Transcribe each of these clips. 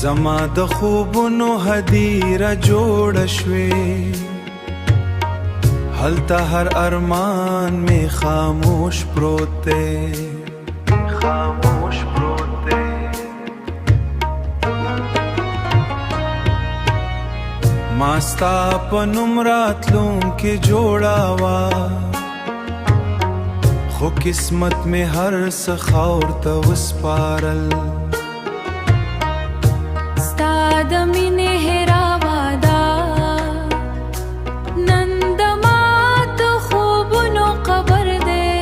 زما د خوبونو هدیره جوړه شوې، هلته هر ارمان می خاموش پروت دی، خاموش پروت دی. ما ستا په نوم راتلونکې جوړه وه، خو قسمت می هر څه خاور ته وسپارل. ستا د مینې هېراوه ده نن د ماتو خوبونو قبر دی.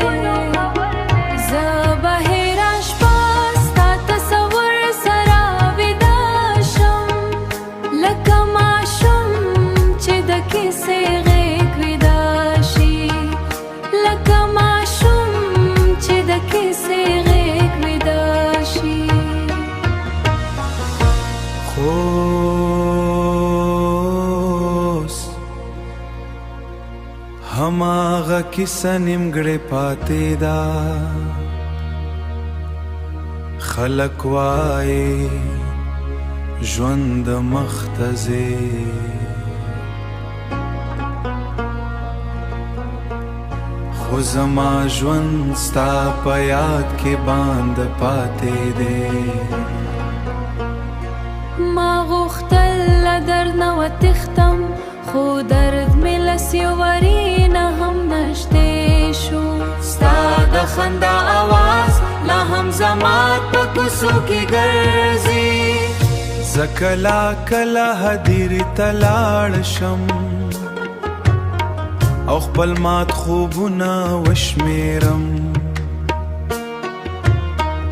زه به هېره شپه ستا تصور سره ویده شم، لکه ماشوم چې د کیسې غېږ ویده شي، لکه ماشوم چې د کیسې غېږ ویده شي. خوس هماغه کیسه نیمګړې پاتې ده، خلک وایي ژوند مخ ته ځي، خو زما ژوند ستا په یاد کې باند پاتې دی. ما غوښتل له درنه وتښتم، خو درد مې له سیوري نه هم نږدې شو. ستا د خندا اواز لا هم زما په کوڅو کې ګرځي. زه کله کله هدیرې ته لاړ شم او خپل مات خوبونه وشمیرم،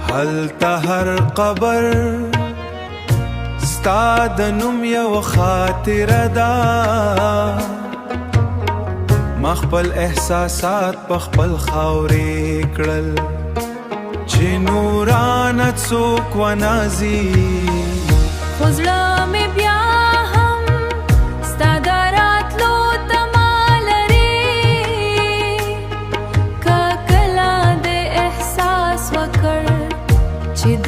هلته هر قبر ستا د نوم یو خاطره ده. ما خپل احساسات په خپل خاورې کړل چې نورانه څوک ونازي، خو زړه مې بیا هم ستا د راتلو تمه لري. که کله دې احساس وکړ چې د